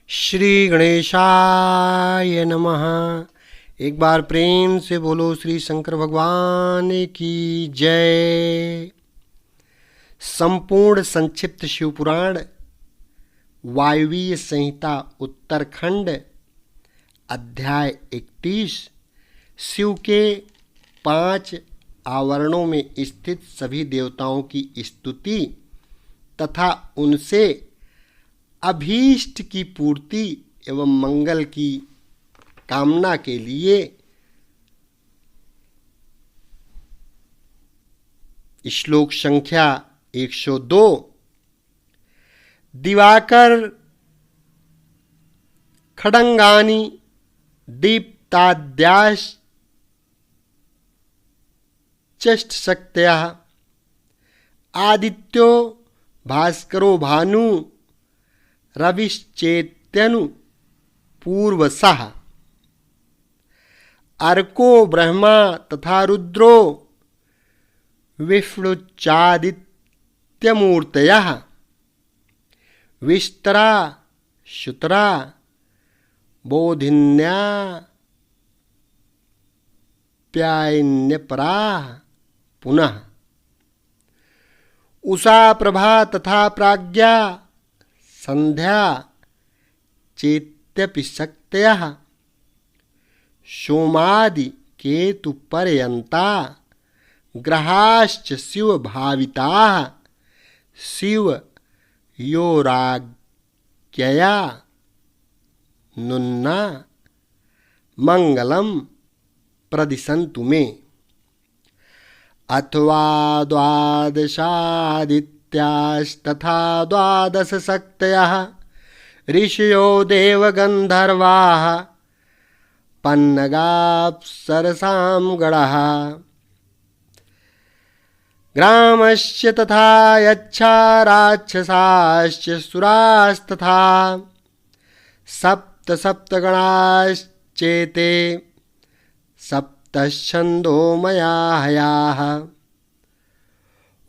श्री गणेशाय नमः। एक बार प्रेम से बोलो श्री शंकर भगवान की जय। संपूर्ण संक्षिप्त शिवपुराण वायवीय संहिता उत्तरखंड अध्याय 31 शिव के 5 आवरणों में स्थित सभी देवताओं की स्तुति तथा उनसे अभीष्ट की पूर्ति एवं मंगल की कामना के लिए श्लोक संख्या 102। दिवाकर खड्गानि दीप्ताद्याश्चष्टशक्तयः आदित्यो भास्करो भानु रविश्चेत्यनु पूर्वसः अर्को ब्रह्मा तथा रुद्रो विष्णुश्चादित्यमूर्तयः विस्तरा शुतरा बोधिन्या प्यायन्यपराः पुनः उषा प्रभा तथा प्राज्ञा संध्या चेत्यपि शक्तयः सोमादि केतु पर्यन्ता ग्रहाश्च शिव भाविताः शिव योराज्ञया नुन्ना मंगलम प्रदिशन्तु मे। अथवा द्वादशादित्यास्तथा द्वादश शक्तयः ऋषयो देवगन्धर्वाः पन्नगाप्सरसां गणः ग्रामस्य तथा यक्षा राक्षसाश्च सुरास्तथा सप्तगणाश्चेते सप्तछन्दोमयाः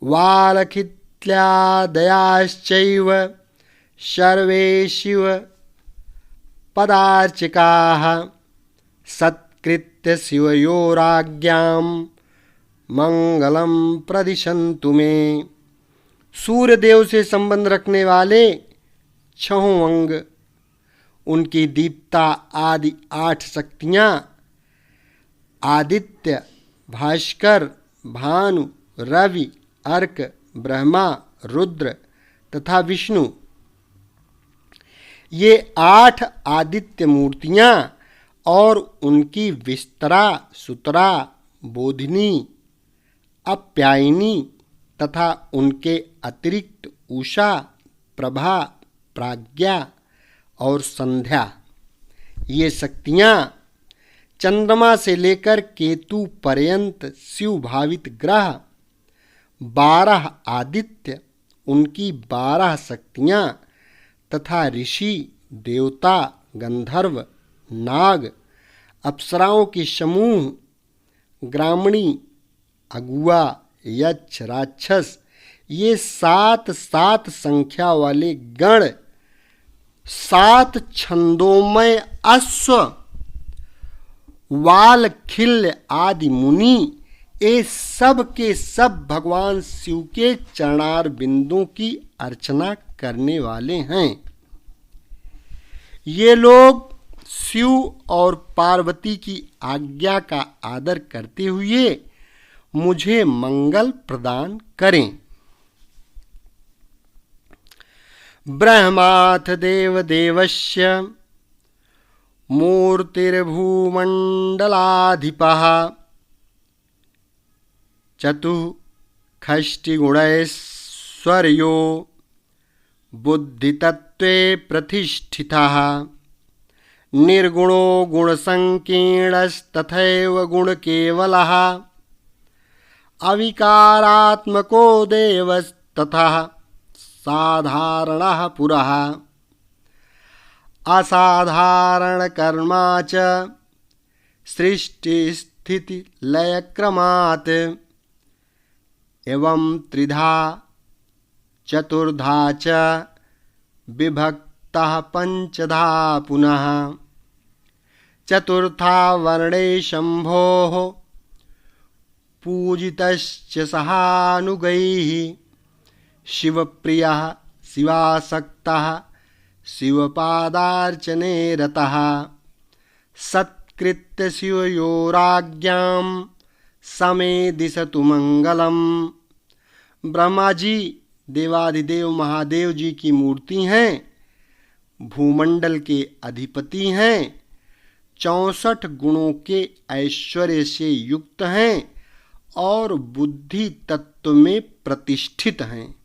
वालखिल्यादयाश्चैव सर्वे शिव पदार्चिकाः सत्कृत्य शिवयोराज्ञां मंगलम प्रदिशन्तु मे। सूर्यदेव से संबंध रखने वाले 6 अंग, उनकी दीप्ता आदि 8 शक्तियाँ आदित्य, भास्कर, भानु, रवि, अर्क, ब्रह्मा, रुद्र तथा विष्णु, ये 8 आदित्य मूर्तियाँ और उनकी विस्तरा, सुतरा, बोधिनी, अप्यायिनी तथा उनके अतिरिक्त उषा, प्रभा, प्राज्ञा और संध्या, ये शक्तियाँ चंद्रमा से लेकर केतु पर्यंत शिव भावित ग्रह, 12 आदित्य, उनकी 12 शक्तियाँ तथा ऋषि, देवता, गंधर्व, नाग, अप्सराओं के समूह, ग्रामणी, अगुआ, यक्ष, राक्षस, ये 7 संख्या वाले गण, 7 छंदोमय अश्व, वालखिल्य आदि मुनि, ये सब के सब भगवान शिव के चरणार बिंदुओं की अर्चना करने वाले हैं। ये लोग शिव और पार्वती की आज्ञा का आदर करते हुए मुझे मंगल प्रदान करें। ब्रह्माथ देवदेवस्य मूर्तिर्भूमण्डलाधिपः चतुष्षष्टिगुणैश्वर्यो बुद्धितत्त्वे प्रतिष्ठितः निर्गुणो गुणसंकीर्णस्तथैव गुणकेवलः अविकारात्मको देवस्तथा साधारणः पुरः असाधारणकर्मा च सृष्टिस्थितिलयक्रमात् एवं त्रिधा चतुर्धा च विभक्त युक्तः पंचधा पुनः चतुर्था वर्णे शम्भोः पूजितश्च सहानुगैः शिवप्रियः शिवासक्तः शिवपादार्चने रतः सत्कृत्य शिवयोराज्ञां समे दिशतु मंगलम्। ब्रह्मा जी देवाधिदेव महादेव जी की मूर्ति हैं, भूमंडल के अधिपति हैं, 64 गुणों के ऐश्वर्य से युक्त हैं और बुद्धि तत्व में प्रतिष्ठित हैं।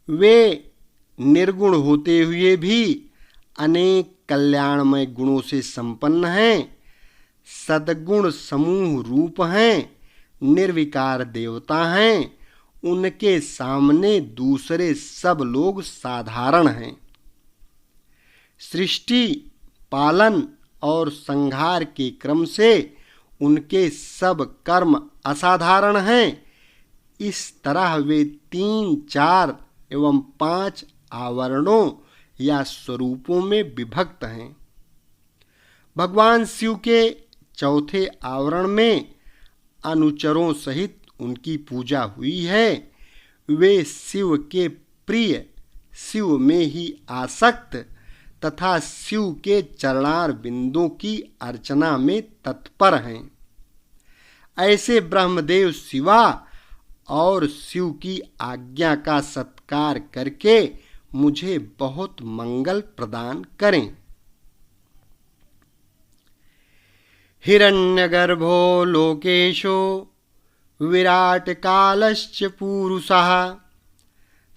वे निर्गुण होते हुए भी अनेक कल्याणमय गुणों से संपन्न हैं, सद्गुण समूह रूप हैं, निर्विकार देवता हैं। उनके सामने दूसरे सब लोग साधारण हैं। सृष्टि, पालन और संहार के क्रम से उनके सब कर्म असाधारण हैं। इस तरह वे 3, 4 एवं 5 आवरणों या स्वरूपों में विभक्त हैं। भगवान शिव के चौथे आवरण में अनुचरों सहित उनकी पूजा हुई है। वे शिव के प्रिय, शिव में ही आसक्त तथा शिव के चरणार बिंदों की अर्चना में तत्पर हैं। ऐसे ब्रह्मदेव शिवा और शिव की आज्ञा का सत्कार करके मुझे बहुत मंगल प्रदान करें। हिरण्यगर्भो लोकेशो विराट कालश्च पूरुषः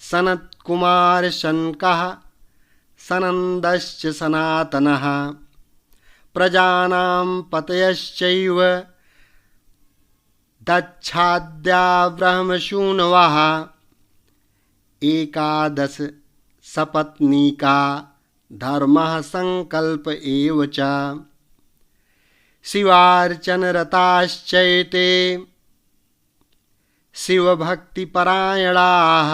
सनत्कुमार शनकः सनन्दश्च सनातनः प्रजानां पतयश्चैव दक्षाद्या ब्रह्मसूनवः एकादश सपत्नीका धर्मः संकल्प एव च शिवार्चनरताश्चैते शिवभक्तिपरायणाः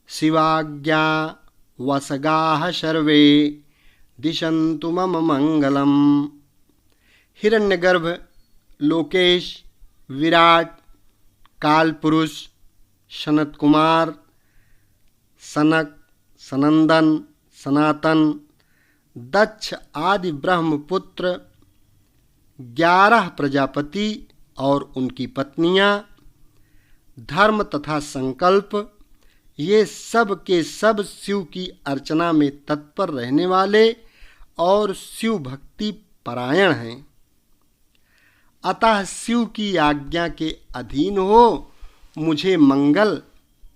शिवाज्ञा वसगाः सर्वे दिशन्तु मम मंगलम्। हिरण्यगर्भ, लोकेश, विराट, कालपुरुष, सनत कुमार, सनक, सनंदन, सनातन, दक्ष आदि ब्रह्मपुत्र, 11 प्रजापति और उनकी पत्नियां, धर्म तथा संकल्प, ये सब के सब शिव की अर्चना में तत्पर रहने वाले और शिव भक्ति परायण हैं। अतः शिव की आज्ञा के अधीन हो मुझे मंगल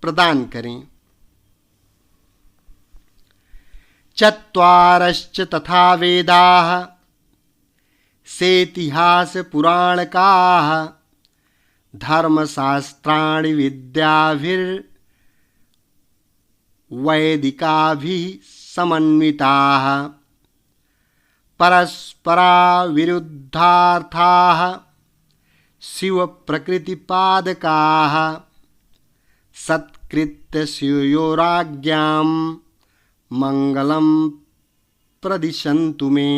प्रदान करें। चत्वारश्च तथा वेदाः सेतिहास पुराणकाः धर्मशास्त्राणि विद्याभिर्वैदिकाभिः समन्विताः परस्परा विरुद्धार्थाः शिव प्रकृतिपादकाः सत्कृत्य शिवयोराज्ञां मंगलम प्रदिशन्तु मे।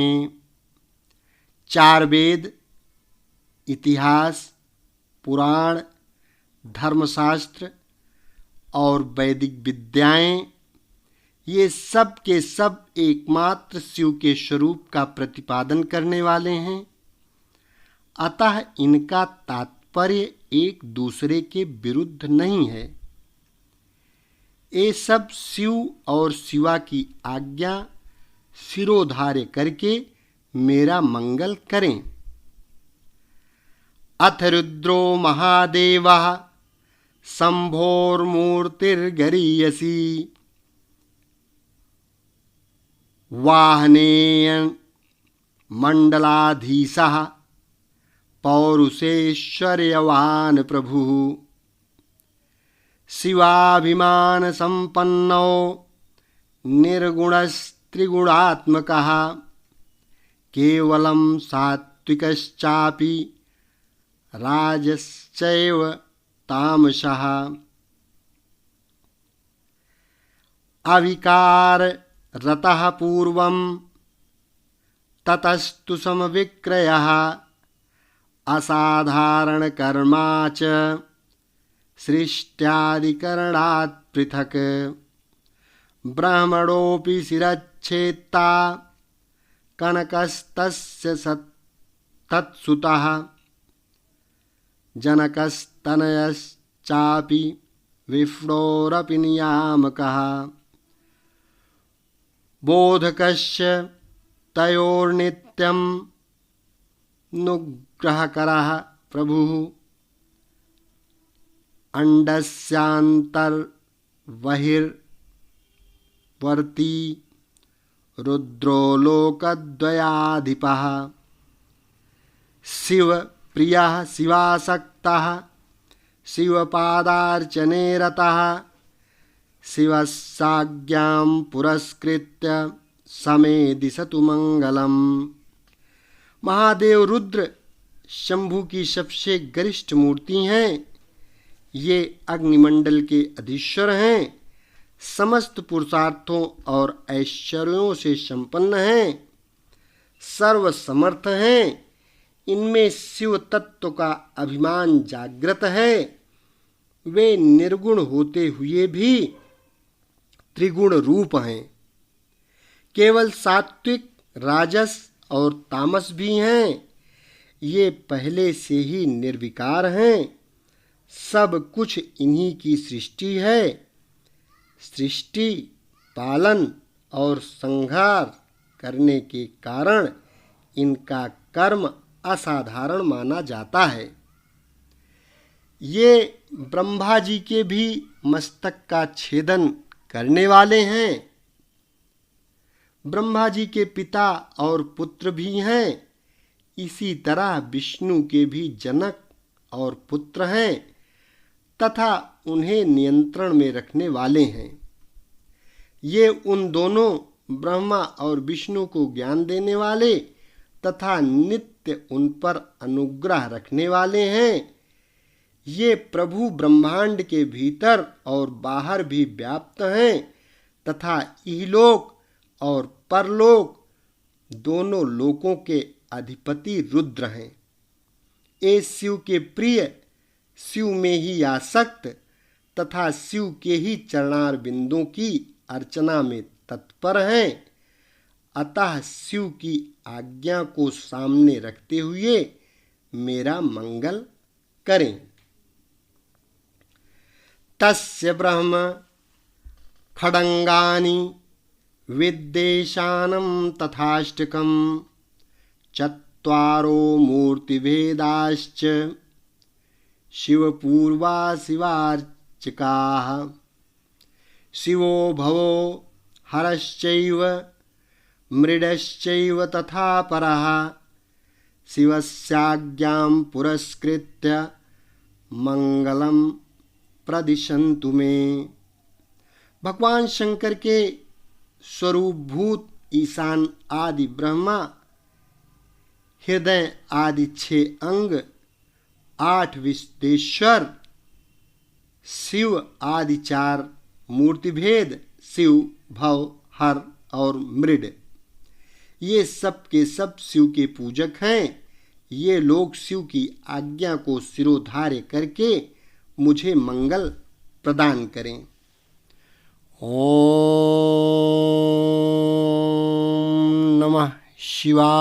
4 वेद, इतिहास, पुराण, धर्मशास्त्र और वैदिक विद्याएं, ये सब के सब एकमात्र शिव के स्वरूप का प्रतिपादन करने वाले हैं। अतः इनका तात्पर्य एक दूसरे के विरुद्ध नहीं है। ये सब शिव और शिवा की आज्ञा शिरोधार्य करके मेरा मंगल करें। अथ रुद्रो महादेवः शम्भोर्मूर्तिर्गरीयसी वाहनेयन मंडलाधीशः पौरुषेश्वर्यवान् प्रभुः शिवाभिमान संपन्नो निर्गुणस्त्रिगुणात्मकः केवलं सात्विकश्चापि राजश्चैव तामसः अविकार रतः पूर्वं ततस्तु समविक्रयः असाधारणकर्मा च सृष्ट्यादिकरणात् पृथक् ब्राह्मणोऽपि शिरच्छेत्ता कनकस्तस्य तत्सुतः जनकस्तनयश्चापि विष्णोरपि नियामकः बोधकस्य तयोर्नित्यं नुग्रहकरः प्रभुः अंडस्यान्तर्बहिर्वर्ती रुद्रो लोकद्वयाधिपः शिवप्रियः शिवासक्तः शिवपादार्चने रतः शिवस्याज्ञां पुरस्कृत्य समे दिशतु मंगलम। महादेव रुद्र शंभु की सबसे गरिष्ठ मूर्ति हैं। ये अग्निमंडल के अधीश्वर हैं, समस्त पुरुषार्थों और ऐश्वर्यों से संपन्न हैं, सर्वसमर्थ हैं। इनमें शिव तत्व का अभिमान जागृत है। वे निर्गुण होते हुए भी त्रिगुण रूप हैं। केवल सात्विक, राजस और तामस भी हैं। ये पहले से ही निर्विकार हैं। सब कुछ इन्हीं की सृष्टि है। सृष्टि, पालन और संहार करने के कारण इनका कर्म असाधारण माना जाता है। ये ब्रह्मा जी के भी मस्तक का छेदन करने वाले हैं। ब्रह्मा जी के पिता और पुत्र भी हैं। इसी तरह विष्णु के भी जनक और पुत्र हैं तथा उन्हें नियंत्रण में रखने वाले हैं। ये उन दोनों ब्रह्मा और विष्णु को ज्ञान देने वाले तथा नित्य उन पर अनुग्रह रखने वाले हैं। ये प्रभु ब्रह्मांड के भीतर और बाहर भी व्याप्त हैं तथा इहलोक और परलोक दोनों लोकों के अधिपति रुद्र हैं। ये शिव के प्रिय, शिव में ही आसक्त तथा शिव के ही चरणार बिंदों की अर्चना में तत्पर हैं। अतः शिव की आज्ञा को सामने रखते हुए मेरा मंगल करें। तस्य ब्रह्म खड्गानि विद्वेषानं तथाष्टकं चत्वारो मूर्तिभेदाश्च शिवपूर्वा शिवार्चकाः शिवो भवो हरश्चैव मृडश्चैव तथा परः शिवस्याज्ञां पुरस्कृत्य मंगलम प्रदिशन्तु मे। भगवान शंकर के स्वरूपभूत ईशान आदि ब्रह्मा, हृदय आदि 6 अंग, 8 विश्वेश्वर, शिव आदि 4 मूर्तिभेद, शिव, भव, हर और मृड, ये सब के सब शिव के पूजक हैं। ये लोग शिव की आज्ञा को शिरोधार्य करके मुझे मंगल प्रदान करें। ओम नमः शिवाय।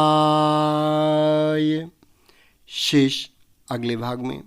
शेष अगले भाग में।